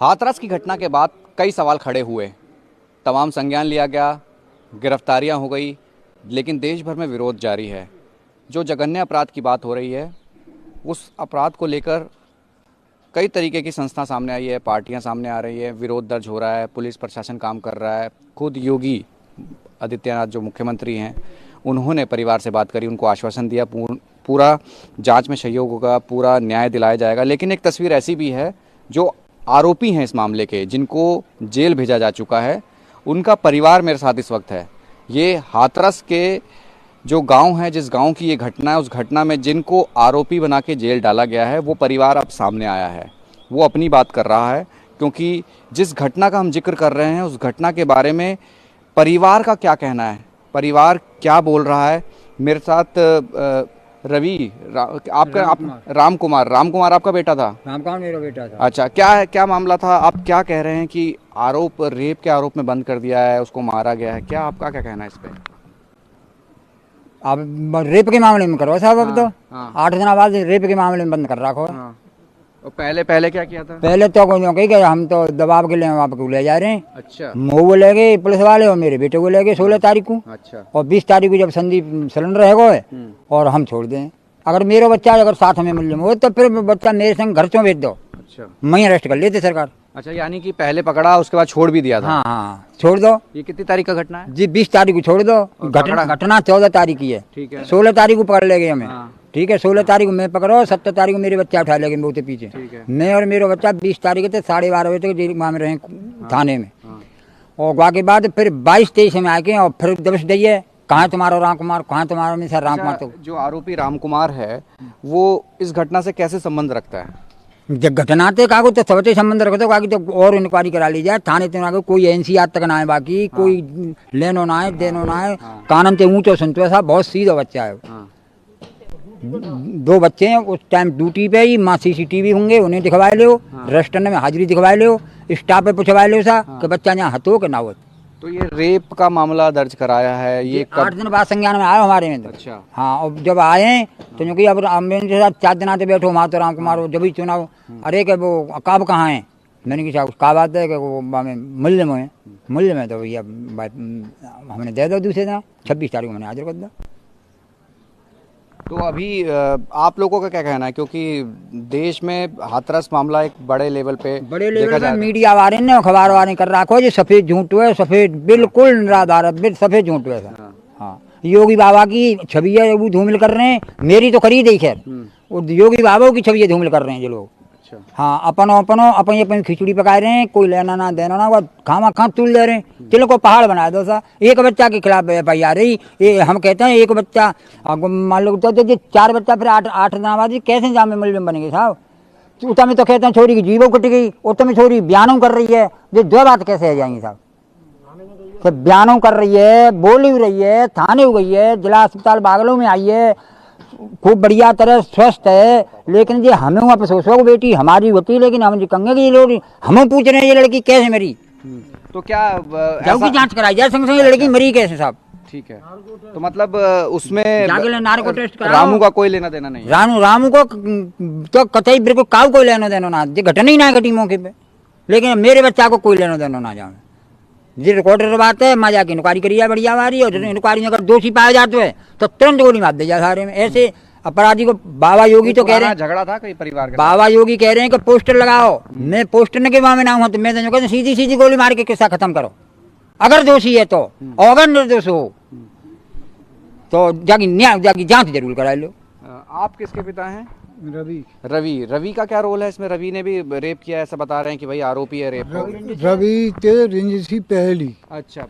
हाथरस की घटना के बाद कई सवाल खड़े हुए, तमाम संज्ञान लिया गया, गिरफ्तारियां हो गई, लेकिन देश भर में विरोध जारी है। जो जघन्य अपराध की बात हो रही है, उस अपराध को लेकर कई तरीके की संस्था सामने आई है, पार्टियां सामने आ रही है, विरोध दर्ज हो रहा है, पुलिस प्रशासन काम कर रहा है। खुद योगी आदित्यनाथ जो मुख्यमंत्री हैं, उन्होंने परिवार से बात करी, उनको आश्वासन दिया पूरा जांच में सहयोग होगा, पूरा न्याय दिलाया जाएगा। लेकिन एक तस्वीर ऐसी भी है, जो आरोपी हैं इस मामले के, जिनको जेल भेजा जा चुका है, उनका परिवार मेरे साथ इस वक्त है। ये हाथरस के जो गांव है, जिस गांव की ये घटना है, उस घटना में जिनको आरोपी बना के जेल डाला गया है, वो परिवार अब सामने आया है। वो अपनी बात कर रहा है, क्योंकि जिस घटना का हम जिक्र कर रहे हैं, उस घटना के बारे में परिवार का क्या कहना है, परिवार क्या बोल रहा है। मेरे साथ रवि राम कुमार आपका बेटा था? राम कुमार मेरा बेटा था। अच्छा, क्या मामला था? आप क्या कह रहे हैं कि रेप के आरोप में बंद कर दिया है, उसको मारा गया है, क्या आपका क्या कहना है इस पे? अब रेप के मामले में करो साहब, अब तो हाँ। 8 दिन बाद रेप के मामले में बंद कर रखो। हाँ। और पहले क्या किया था? पहले तो कोई कही कि हम तो दबाव के लिए आपको ले जा रहे हैं। अच्छा। मुँह वो ले गए पुलिस वाले और मेरे बेटे को ले गए 16 तारीख को। अच्छा। और 20 तारीख को जब संदीप सिलेंडर है वो और हम छोड़ दें। अगर मेरा बच्चा अगर साथ में मिल जाए तो फिर बच्चा मेरे संग घर चों भेज दो। अच्छा। मैं अरेस्ट कर लेते सरकार। अच्छा, यानी कि पहले पकड़ा, उसके बाद छोड़ भी दिया था? हाँ, छोड़ दो। ये कितनी तारीख का घटना है? जी 20 तारीख को छोड़ दो। घटना 14 तारीख की है। ठीक है। 16 तारीख को पकड़ ले गए हमें। हाँ। ठीक है, 16 तारीख को मैं पकड़ो, 17 तारीख को मेरे बच्चा उठा ले गए बहुत पीछे। मैं और मेरा बच्चा 20 तारीख थे 12:30 बजे तक जेल में रहे थाने में। और वहाँ के बाद फिर 22-23 में आके और फिर दबस दिए, कहाँ तुम्हारा राम कुमार, कहाँ तुम्हारा में सर राम कुमार। तो जो आरोपी राम कुमार है, वो इस घटना से कैसे संबंध रखता है? जब घटना थे कागो तो सबसे संबंध रखते बाकी तो और इंक्वायरी करा ली जाए थाने ते कोई एनसीआर तक ना है, बाकी कोई लेनो ना है देनो ना है। कानन से ऊँचो सुनते साहब, बहुत सीधा बच्चा है। 2 बच्चे हैं उस टाइम ड्यूटी पे ही, माँ CCTV होंगे उन्हें दिखवाए लो, रेस्टोरेंट में हाजिरी दिखवाए लो, स्टाफ पे पूछवाए लो सा कि बच्चा यहाँ हतो कि ना हो। तो ये रेप का मामला दर्ज कराया है, ये 8 दिन बाद संज्ञान में आया हमारे में। अच्छा। हाँ, और जब आए तो क्योंकि अब मेरे साथ 4 दिन आते बैठो वहाँ तो राम कुमार जब ही चुनाव, अरे कि वो काब कहाँ है? मैंने कहा का बात है कि वो मूल्य में है। मूल्य में तो भैया हमने दे दो दूसरे दिन 26 तारीख को मैंने हाजिर कर दो। तो अभी आप लोगों का क्या कहना है, क्योंकि देश में हाथरस मामला एक बड़े लेवल पे मीडिया वाले ने अखबार वाले कर रखो जी सफेद झूठ है, सफेद बिल्कुल निराधार है, सफेद झूठ है। हाँ, योगी बाबा की छवि है वो धूमिल कर रहे हैं, मेरी तो खरीद ही खैर, योगी बाबा की छवि धूमिल कर रहे हैं ये लोग। हाँ, अपनी खिचड़ी पका रहे हैं, कोई लेना ना देना ना, खामा खा तुल दे रहे हैं। चलो को पहाड़ बना दो सा, एक बच्चा के खिलाफ FIR रही। ये हम कहते हैं एक बच्चा मान लो तो 4 बच्चा फिर 8 दिन बाद कैसे जामे मुलजिम बनेंगे साहब? उतना में तो कहते हैं छोरी की जीवो कट गई, उतना में छोरी बयानों कर रही है, ये 2 बात कैसे आ जाएंगी साहब? तो बयानों कर रही है, बोल भी रही है, थाने हो गई है, जिला अस्पताल बागलों में आई है, खूब बढ़िया तरह स्वस्थ है, लेकिन ये हमें वहाँ सोचो बेटी हमारी होती, लेकिन हम कंगे की लोग हमें पूछ रहे हैं ये लड़की कैसे मरी। तो क्या की जांच कराई जाए, संग संग लड़की मरी कैसे साहब? ठीक है, तो मतलब उसमें नार्को टेस्ट रामू का कोई लेना देना नहीं? रामू को तो कतई बिल्कुल काव कोई लेना देना ना, घटना ही ना घटी मौके पे, लेकिन मेरे बच्चा को कोई लेना देना ना जाए। जी रिकॉर्डर बात है, मजा की इंक्वायरी करी है बढ़िया वाली, और इंक्वायरी में अगर दोषी पाया जाते हैं तो तुरंत गोली मार दे जाए सारे में। ऐसे अपराधी को बाबा योगी तो कह रहे हैं, झगड़ा था कई परिवार के, बाबा योगी कह रहे हैं कि पोस्टर लगाओ। मैं पोस्टर के मामले ना हूं तो मैं कहते सीधी गोली मार के किस्सा खत्म करो, अगर दोषी है तो। और अगर निर्दोष हो तो जाकी जांच जरूर करा लो। आप किसके पिता हैं? रवि का क्या रोल है इसमें? रवि ने भी रेप किया ऐसा बता रहे हैं कि भाई आरोपी है रेप। रवि ते रंजिश पहली। अच्छा,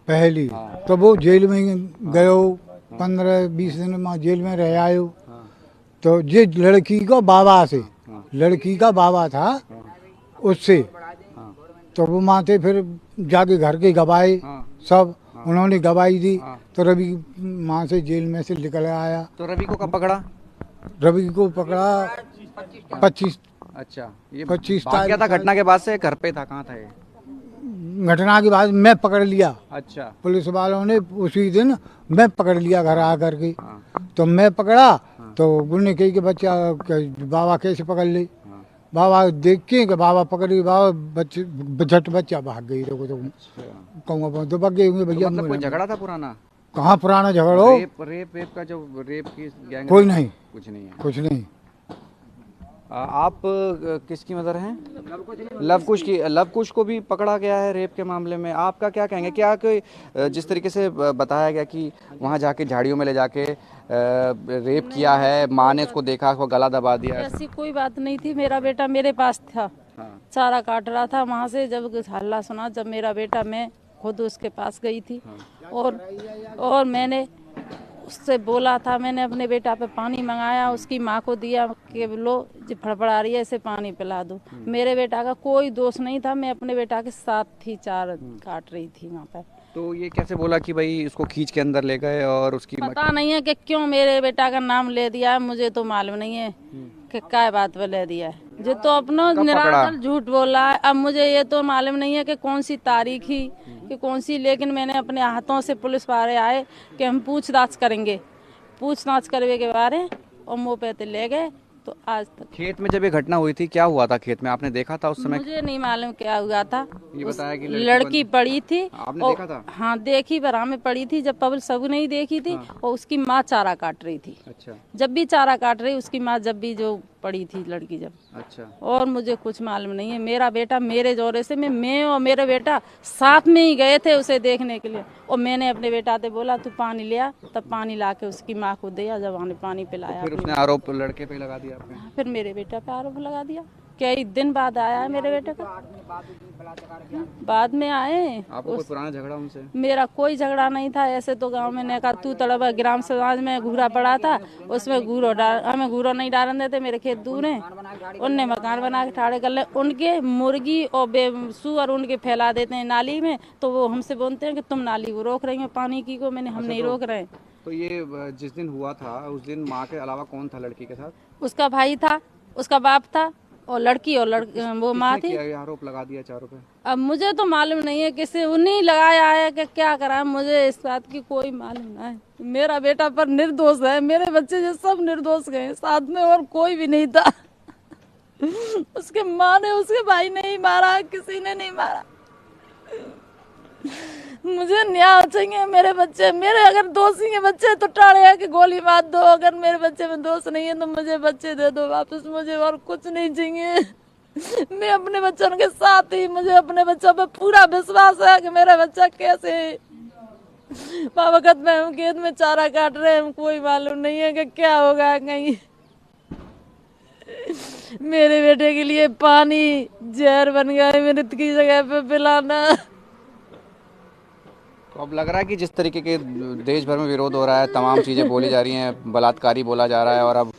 पहली। हाँ। तो वो जेल में गयो, 15-20 दिन में जेल में रह आयो। हाँ। तो ये लड़की का बाबा से, हाँ। लड़की का बाबा था, हाँ। उससे, हाँ। तो वो माथे फिर जाके घर के गवाए, हाँ। सब, हाँ। उन्होंने गवाही दी, हाँ। तो रवि माँ से जेल में से निकल आया। तो रवि को कब पकड़ा? रवि को पकड़ा 25। अच्छा, ये 25 तारीख था घटना के बाद से? घर पे था? कहाँ था ये घटना के बाद? मैं पकड़ लिया। अच्छा। पुलिस वालों ने उसी दिन मैं पकड़ लिया घर आकर के। हाँ। तो मैं पकड़ा, हाँ। तो उन्होंने कही कि बच्चा बाबा कैसे पकड़ ले। हाँ। बाबा देख के कि बाबा पकड़ी, बाबा बच्चे झट बच्चा भाग गई। देखो तो कहूँगा तो भाग गए होंगे भैया। मतलब कोई झगड़ा था पुराना? कहाँ पुराना झगड़ो, रेप का जो रेप की गैंग? कोई नहीं, कुछ नहीं है। कुछ नहीं। आप किसकी मदर हैं? लवकुश की। लवकुश को भी पकड़ा गया है रेप के मामले में। आपका क्या कहेंगे? क्या कोई जिस तरीके से बताया गया कि वहां जाके झाड़ियों में ले जाके रेप किया है, माँ ने उसको देखा, उसको गला दबा दिया? ऐसी कोई बात नहीं थी। मेरा बेटा मेरे पास था, चारा काट रहा था। वहाँ से जब हल्ला सुना, जब मेरा बेटा, मैं खुद उसके पास गई थी और मैंने उससे बोला था, मैंने अपने बेटा पे पानी मंगाया, उसकी माँ को दिया कि लो जी फड़फड़ा रही है, इसे पानी पिला दो। मेरे बेटा का कोई दोष नहीं था, मैं अपने बेटा के साथ थी, चार काट रही थी वहाँ पर। तो ये कैसे बोला कि भाई इसको खींच के अंदर ले गए? और उसकी पता नहीं है कि क्यों मेरे बेटा का नाम ले दिया है, मुझे तो मालूम नहीं है कि क्या बात पर ले दिया है। जो तो अपना निराधार झूठ बोल रहा है। अब मुझे ये तो मालूम नहीं है कि कौन सी तारीख ही कि कौन सी, लेकिन मैंने अपने हाथों से पुलिस वाले आए कि हम पूछताछ करेंगे, पूछताछ करने के बारे और मुँह पे ले गए। तो आज तक खेत में जब ये घटना हुई थी, क्या हुआ था खेत में? आपने देखा था उस समय? मुझे नहीं मालूम क्या हुआ था। ये बताया कि लड़की पड़ी थी। आपने देखा था? हाँ देखी, बरा में पड़ी थी, जब पब्लिक सब नहीं देखी थी। और उसकी माँ चारा काट रही थी। अच्छा। जब भी चारा काट रही उसकी माँ, जब भी जो पड़ी थी लड़की जब। अच्छा। और मुझे कुछ मालूम नहीं है। मेरा बेटा मेरे जोरे से, मैं और मेरे बेटा साथ में ही गए थे उसे देखने के लिए। और मैंने अपने बेटा से बोला तू पानी ले आ, तब पानी ला के उसकी माँ को दिया, जब हमने पानी पिलाया। फिर उसने आरोप लड़के पे लगा दिया आपने? फिर मेरे बेटा पे आरोप लगा दिया। कई दिन बाद आया है मेरे बेटे का, बाद में आए। आपको कोई पुराना झगड़ा उनसे? मेरा कोई झगड़ा नहीं था। ऐसे तो गांव में नेका तू तड़बा ग्राम समाज में घूरा पड़ा था, उसमें घूरो डाल, हमें घूरो नहीं डालन देते। मेरे खेत दूर हैं, उनने मकान बना के ठाड़े कर ले, उनके मुर्गी और बेसुअर उनके फैला देते हैं नाली में। तो वो हमसे बोलते हैं कि तुम नाली को रोक रही हो पानी की को। मैंने हम नहीं रोक रहे। तो ये जिस दिन हुआ था उस दिन माँ के अलावा कौन था लड़की के साथ? उसका भाई था, उसका बाप था और लड़की और वो माँ थी। ये आरोप लगा दिया चारों पे? अब मुझे तो मालूम नहीं है किसे उन्हीं लगाया है कि क्या करा, मुझे इस बात की कोई मालूम नहीं है। मेरा बेटा पर निर्दोष है, मेरे बच्चे जो सब निर्दोष गए साथ में, और कोई भी नहीं था। उसके माँ ने, उसके भाई ने ही मारा, किसी ने नहीं मारा। मुझे न्याय चाहिए। मेरे बच्चे, मेरे अगर दोषी के बच्चे तो टाड़े है कि गोली मार दो, अगर मेरे बच्चे में दोष नहीं है तो मुझे बच्चे दे दो वापस, मुझे और कुछ नहीं चाहिए। मैं अपने बच्चों के साथ ही, मुझे अपने बच्चों पे पूरा विश्वास है कि मेरा बच्चा कैसे है। वक्त में हम खेत में चारा काट रहे हैं, कोई मालूम नहीं है कि क्या होगा कहीं। मेरे बेटे के लिए पानी जहर बन गया है मृत की जगह पे पिलाना। तो अब लग रहा है कि जिस तरीके के देश भर में विरोध हो रहा है, तमाम चीजें बोली जा रही हैं, बलात्कारी बोला जा रहा है, और अब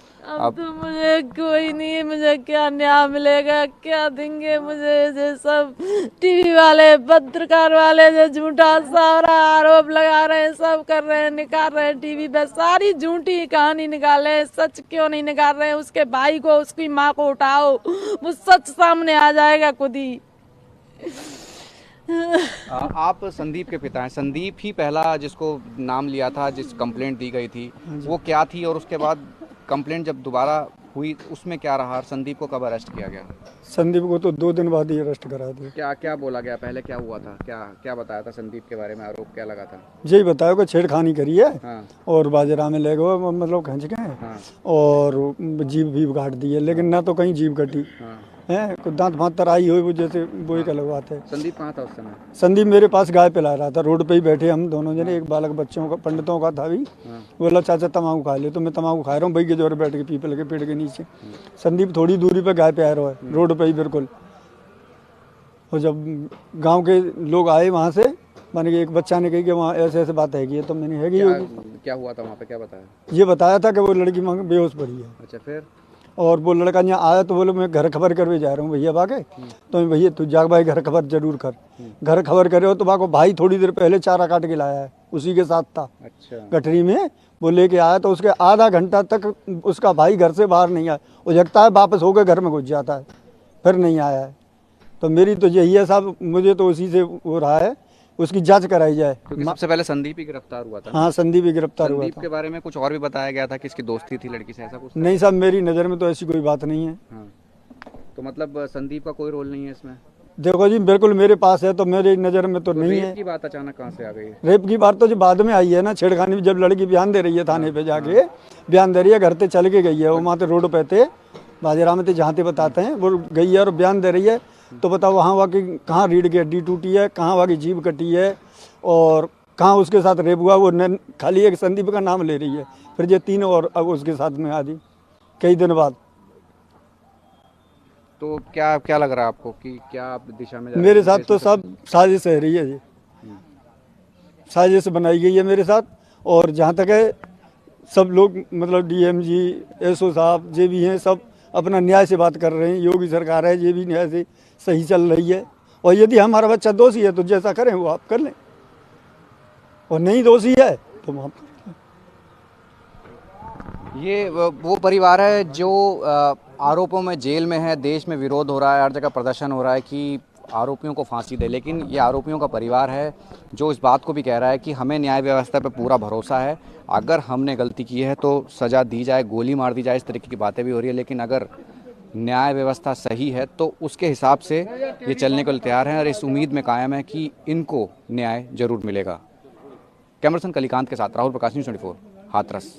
तो मुझे कोई नहीं, मुझे क्या न्याय मिलेगा, क्या देंगे मुझे? जो सब टीवी वाले, पत्रकार वाले जो झूठा सारा आरोप लगा रहे हैं, सब कर रहे हैं, निकाल रहे हैं टीवी पे, सारी झूठी कहानी निकाल रहे हैं। सच क्यों नहीं निकाल रहे हैं? उसके भाई को, उसकी माँ को उठाओ, वो सच सामने आ जाएगा खुद ही। आप संदीप के पिता हैं। संदीप ही पहला जिसको नाम लिया था, जिस कंप्लेंट दी गई थी, वो क्या थी? और उसके बाद कंप्लेंट जब दोबारा हुई उसमें क्या रहा? संदीप को कब अरेस्ट किया गया? संदीप को तो 2 दिन बाद ही अरेस्ट करा दिया। क्या क्या बोला गया? पहले क्या हुआ था? क्या क्या बताया था संदीप के बारे में? आरोप क्या लगा था? यही बताया कि छेड़खानी करी है। हाँ। और बाजरा में ले गए, मतलब खींच गए। हाँ। और जीभ भी काट दी है, लेकिन ना तो कहीं जीभ कटी हाँ। है, दांत फांत तराई हुई, वो जैसे वो ही लगवाते। संदीप कहाँ था उस समय? संदीप मेरे पास गाय पिला रहा था, रोड पे ही बैठे हम दोनों जने। एक बालक बच्चों का, पंडितों का था भी। बोला चाचा तम्बाकू खा ले, तो मैं तम्बाकू खा रहा हूँ भाई के जोर बैठ के पीपल के पेड़ के नीचे। संदीप थोड़ी दूरी पे गाय पे आ रहा है, रोड पे ही बिल्कुल। और जब गांव के लोग आए वहाँ से, माने कि एक बच्चा ने कही कि वहाँ ऐसे ऐसे बात हैगी है, तो मैंने हैगी होगी। क्या हुआ था वहाँ पे? क्या बताया? ये बताया था कि वो लड़की बेहोश पड़ी है। अच्छा, फिर? और वो लड़का यहाँ आया तो बोले मैं घर खबर करवे जा रहा हूँ भैया बाके। तो भैया तू जाग भाई घर खबर जरूर कर। घर खबर करे हो तो बाको भाई थोड़ी देर पहले चारा काट के लाया है, उसी के साथ था। अच्छा। गठरी में वो लेके आया, तो उसके आधा घंटा तक उसका भाई घर से बाहर नहीं आया। वो जगता है वापस होकर घर में घुस जाता है, फिर नहीं आया है। तो मेरी तो यही है साहब, मुझे तो उसी से हो रहा है, उसकी जांच कराई जाए। क्योंकि सबसे पहले संदीप ही गिरफ्तार हुआ था। हाँ, संदीप ही गिरफ्तार हुआ संदीप था। के बारे में कुछ और भी बताया गया था कि इसकी दोस्ती थी लड़की से, ऐसा कुछ? नहीं साहब, मेरी नज़र में तो ऐसी कोई बात नहीं है। हाँ। तो मतलब संदीप का कोई रोल नहीं है इसमें? देखो जी बिल्कुल मेरे पास है तो मेरी नज़र में तो नहीं रेप है। की बात अचानक कहाँ से आ गई? रेप की बात तो जो बाद में आई है ना, छेड़खानी जब लड़की बयान दे रही है थाने पे जाके, बयान दे रही है, घर पे चल के गई है, वो वहाँ पे रोड पे थे बाजीराम में थे जहाँ पे बताते हैं, वो गई है और बयान दे रही है। तो बताओ वहाँ वहाँ की कहाँ रीढ़ की हड्डी टूटी है, कहाँ वहाँ की जीभ कटी है और कहाँ उसके साथ रेप हुआ, वो खाली एक संदीप का नाम ले रही है। फिर ये तीन और अब उसके साथ में आदि कई दिन बाद। तो क्या क्या लग रहा है आपको कि क्या दिशा में जा रहे मेरे हैं? साथ तो सब साजिश है रही है जी, साजिश बनाई गई है मेरे साथ। और जहाँ तक है सब लोग मतलब डीएम जी, एसओ साहब जे भी हैं, सब अपना न्याय से बात कर रहे हैं। योगी सरकार है, ये भी न्याय से सही चल रही है। और यदि हमारा बच्चा दोषी है तो जैसा करें वो आप कर लें, और नहीं दोषी है तो माफ कर दें। ये वो परिवार है जो आरोपों में जेल में है, देश में विरोध हो रहा है, हर जगह प्रदर्शन हो रहा है कि आरोपियों को फांसी दे, लेकिन ये आरोपियों का परिवार है जो इस बात को भी कह रहा है कि हमें न्याय व्यवस्था पे पूरा भरोसा है, अगर हमने गलती की है तो सज़ा दी जाए, गोली मार दी जाए, इस तरीके की बातें भी हो रही है। लेकिन अगर न्याय व्यवस्था सही है तो उसके हिसाब से ये चलने को तैयार हैं और इस उम्मीद में कायम है कि इनको न्याय जरूर मिलेगा। कैमरा पर्सन कलिकांत के साथ राहुल प्रकाश, न्यूज़ 24 हाथरस।